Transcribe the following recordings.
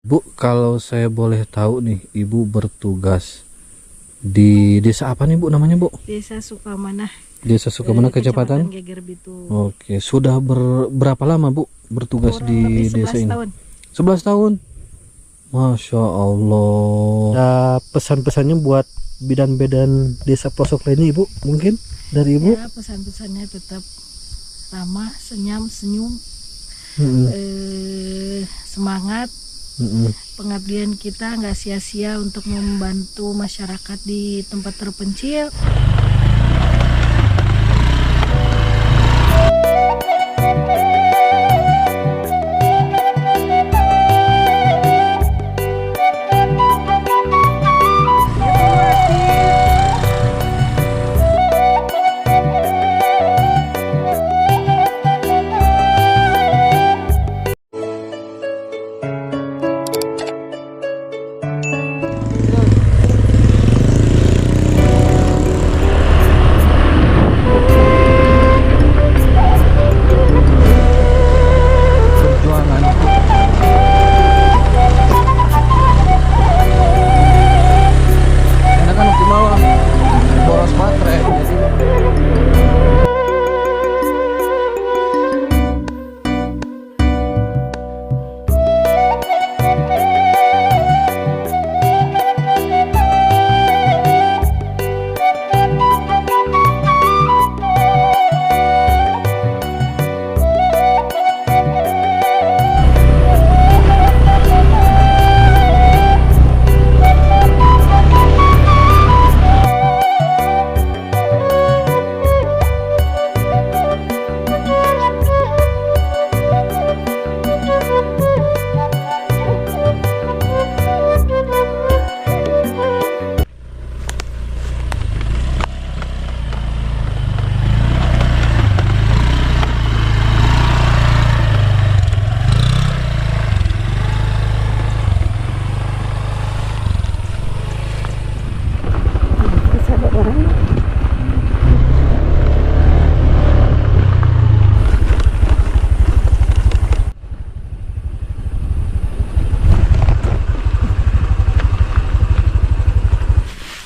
Bu, kalau saya boleh tahu nih, Ibu bertugas di desa apa nih Bu namanya Bu? Desa Sukamanah, Desa Sukamana, Kecamatan? Geger Bitung. Oke, sudah berapa lama Bu bertugas Kurang di lebih desa 11 ini? tahun. 11 tahun. Masya Allah. Ada pesan-pesannya buat bidan-bidan desa pelosok lainnya Ibu mungkin dari Ibu? Ya, pesan-pesannya tetap ramah, senyum, Mm-mm. Semangat. Mm-mm. Pengabdian kita nggak sia-sia untuk membantu masyarakat di tempat terpencil. Perjuangan karena kan optimal boros baterai jadi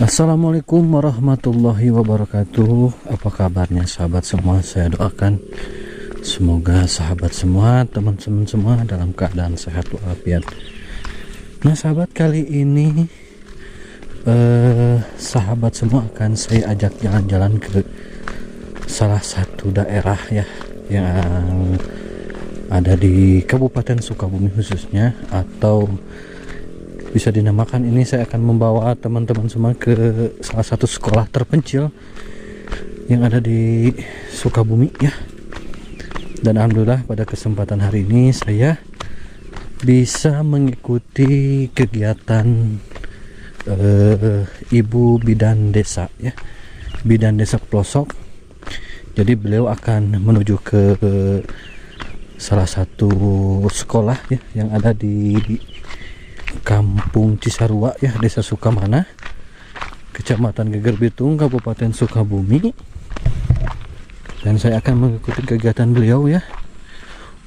Assalamualaikum warahmatullahi wabarakatuh. Apa kabarnya sahabat semua? Saya doakan semoga sahabat semua, teman-teman semua dalam keadaan sehat walafiat. Nah sahabat, kali ini sahabat semua akan saya ajak jalan-jalan ke salah satu daerah ya yang ada di Kabupaten Sukabumi khususnya, atau bisa dinamakan ini saya akan membawa teman-teman semua ke salah satu sekolah terpencil yang ada di Sukabumi ya. Dan alhamdulillah pada kesempatan hari ini saya bisa mengikuti kegiatan Ibu Bidan Desa ya, Bidan Desa Pelosok. Jadi beliau akan menuju ke salah satu sekolah ya yang ada di Kampung Cisarua ya, Desa Sukamana, Kecamatan Geger Bitung, Kabupaten Sukabumi. Dan saya akan mengikuti kegiatan beliau ya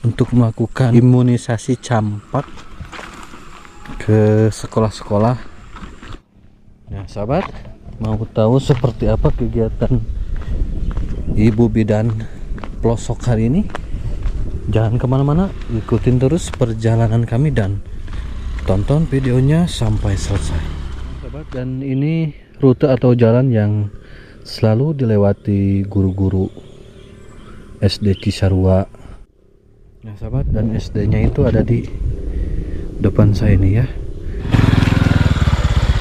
untuk melakukan imunisasi campak ke sekolah-sekolah. Nah sahabat, mau tahu seperti apa kegiatan Ibu Bidan Pelosok hari ini? Jangan kemana-mana, ikutin terus perjalanan kami dan tonton videonya sampai selesai sahabat. Dan ini rute atau jalan yang selalu dilewati guru-guru SD Cisarua. Nah sahabat, dan SD nya itu ada di depan saya ini ya.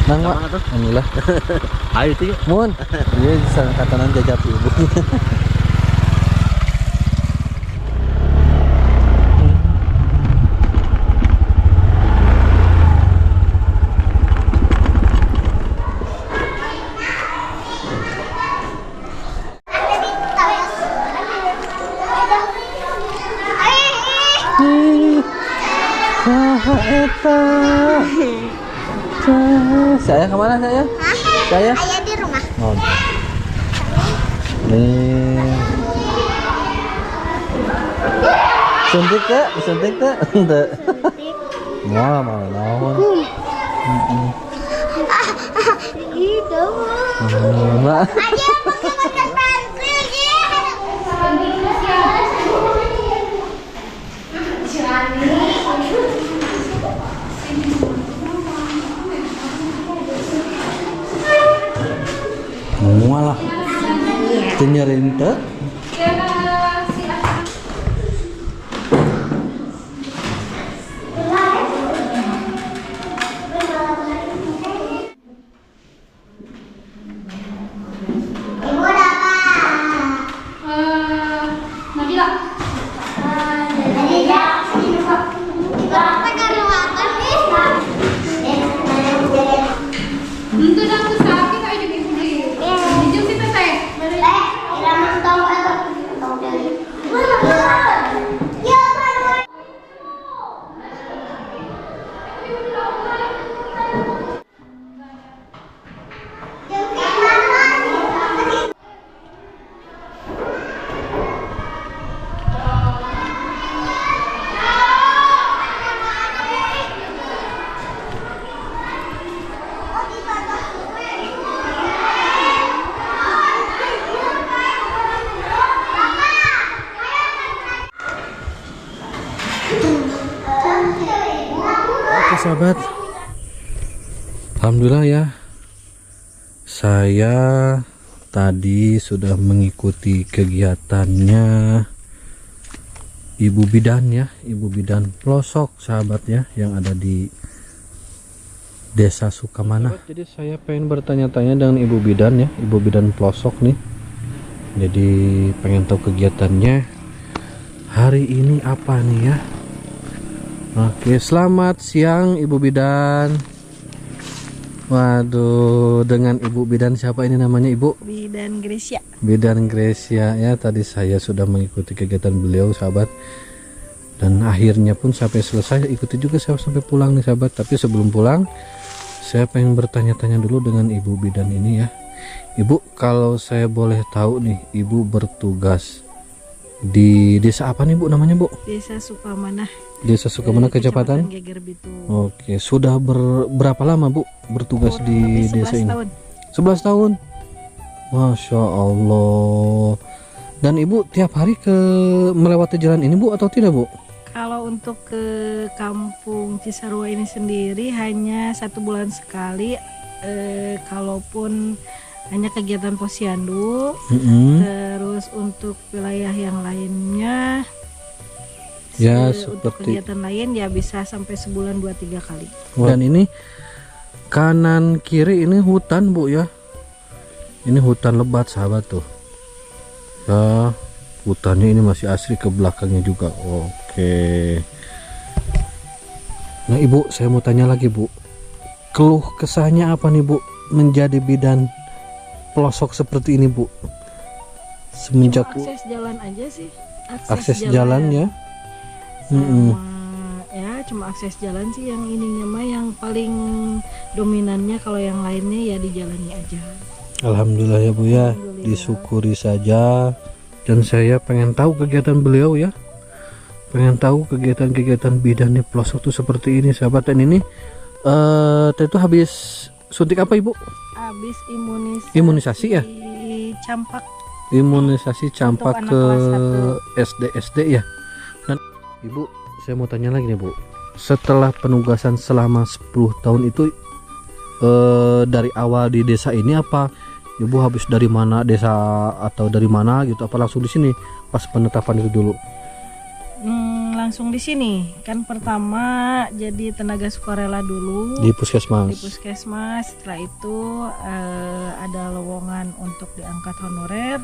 Nang Pak, alhamdulillah. Ayo itu yuk. Mun, dia bisa katanan jajap ibu. Saya kemana saya? Saya? Ayah di rumah. Oh. Nih. Suntik tak? Suntik tak? Ente. Wah, mau naon? Gitu. Mbak. Aja pakai pakai pensil Mualah. Tenyerin teh. Oke sahabat, alhamdulillah ya, saya tadi sudah mengikuti kegiatannya Ibu Bidan ya, Ibu Bidan pelosok sahabat ya, yang ada di Desa Sukamana. Jadi saya pengen bertanya-tanya dengan Ibu Bidan ya, Ibu Bidan pelosok nih. Jadi pengen tahu kegiatannya hari ini apa nih ya. Oke, selamat siang Ibu Bidan. Waduh, dengan Ibu Bidan siapa ini namanya Ibu? Bidan Gracia. Bidan Gracia ya. Tadi saya sudah mengikuti kegiatan beliau sahabat, dan akhirnya pun sampai selesai ikuti juga saya sampai pulang nih sahabat. Tapi sebelum pulang saya pengen bertanya-tanya dulu dengan Ibu Bidan ini ya. Ibu, kalau saya boleh tahu nih, Ibu bertugas di desa apa nih Bu namanya Bu? Desa Sukamana. Desa Sukamana, Kecamatan Geger Bitu. Oke, sudah berapa lama Bu bertugas di desa ini? Tahun. 11 tahun. Masya Allah. Dan Ibu tiap hari melewati jalan ini Bu atau tidak Bu? Kalau untuk ke kampung Cisarua ini sendiri hanya 1 bulan sekali. Kalaupun hanya kegiatan posyandu. Terus untuk wilayah yang lainnya ya untuk seperti kegiatan lain ya bisa sampai sebulan 2-3 kali. Dan ini kanan kiri ini hutan Bu ya. Ini hutan lebat sahabat tuh. Ya, hutannya ini masih asri, ke belakangnya juga. Oke. Nah Ibu, saya mau tanya lagi Bu. Keluh kesahnya apa nih Bu menjadi bidan pelosok seperti ini Bu? Semenjak Cuma akses jalan aja sih. akses jalan ya. Ya cuma akses jalan sih yang ininya mah yang paling dominannya. Kalau yang lainnya ya dijalani aja. Alhamdulillah ya Bu ya, disyukuri saja. Dan saya pengen tahu kegiatan beliau ya, pengen tahu kegiatan-kegiatan bidan di pelosok itu seperti ini sahabat. Dan ini itu habis suntik apa Ibu? Habis Imunisasi ya? Campak. Imunisasi campak Untuk ke anak SD ya. Dan Ibu, saya mau tanya lagi nih Bu, setelah penugasan selama 10 tahun itu dari awal di desa ini, apa Ibu habis dari mana desa atau dari mana gitu, apa langsung di sini pas penetapan itu dulu? Langsung di sini kan, pertama jadi tenaga sukarela dulu Di puskesmas. Setelah itu ada lowongan untuk diangkat honorer.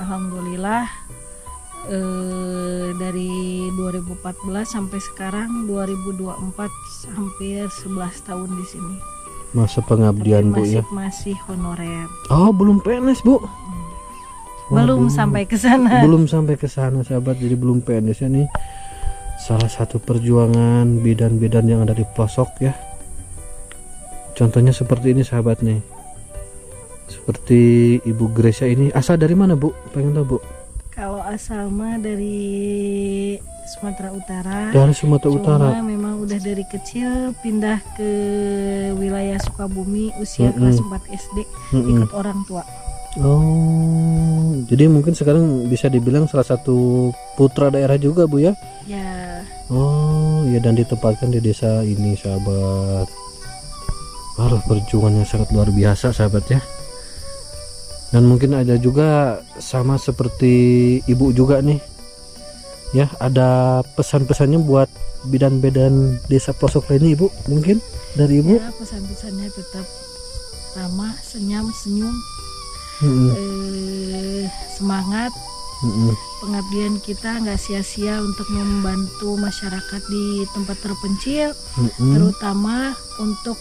Alhamdulillah dari 2014 sampai sekarang 2024 hampir 11 tahun di sini. Masa pengabdian Bu ya? Masih honorer. Oh, belum PNS Bu? Belum sampai ke sana. Belum sampai ke sana sahabat, jadi belum PNS ya. Nih salah satu perjuangan bidan-bidan yang ada di pelosok ya. Contohnya seperti ini sahabat nih. Seperti Ibu Gracia ini, asal dari mana Bu? Pengen tahu Bu? Kalau asal mah dari Sumatera Utara. Dari Sumatera Utara. Cuma memang udah dari kecil pindah ke wilayah Sukabumi usia Mm-mm. kelas 4 SD ikut orang tua. Oh, jadi mungkin sekarang bisa dibilang salah satu putra daerah juga Bu ya? Ya, Oh, ya, dan ditempatkan di desa ini sahabat. Wah, perjuangannya sangat luar biasa sahabat ya. Dan mungkin ada juga sama seperti ibu juga nih. Ya, ada pesan-pesannya buat bidan-bidan desa pelosok lainnya Ibu, mungkin dari Ibu? ya pesan-pesannya tetap ramah, senyum, senyum, Mm-mm. semangat. Mm-mm. Pengabdian kita nggak sia-sia untuk membantu masyarakat di tempat terpencil, Mm-mm. terutama untuk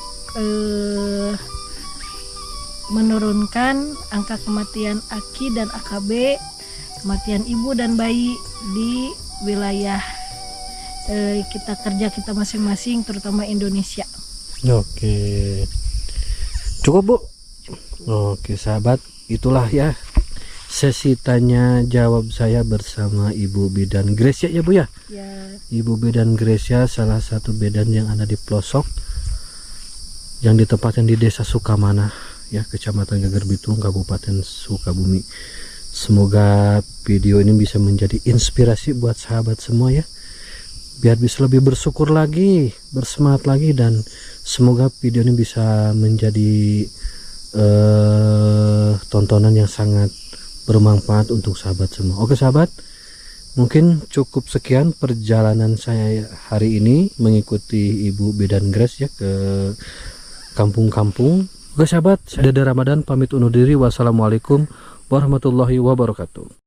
menurunkan angka kematian AKI dan AKB, kematian ibu dan bayi di wilayah kita masing-masing, terutama Indonesia. Oke, cukup Bu. Oke sahabat, itulah ya sesi tanya jawab saya bersama Ibu Bidan Gracia ya Bu ya. Ya, Ibu Bidan Gracia salah satu bidan yang ada di pelosok, yang ditempatkan di desa Sukamana ya, Kecamatan Geger Bitung, Kabupaten Sukabumi. Semoga video ini bisa menjadi inspirasi buat sahabat semua ya, biar bisa lebih bersyukur lagi, bersemangat lagi, dan semoga video ini bisa menjadi tontonan yang sangat bermanfaat untuk sahabat semua. Oke sahabat, mungkin cukup sekian perjalanan saya hari ini mengikuti Ibu Bidan Grace ya ke kampung-kampung. Oke sahabat, saya Dede Ramadan pamit undur diri. Wassalamualaikum warahmatullahi wabarakatuh.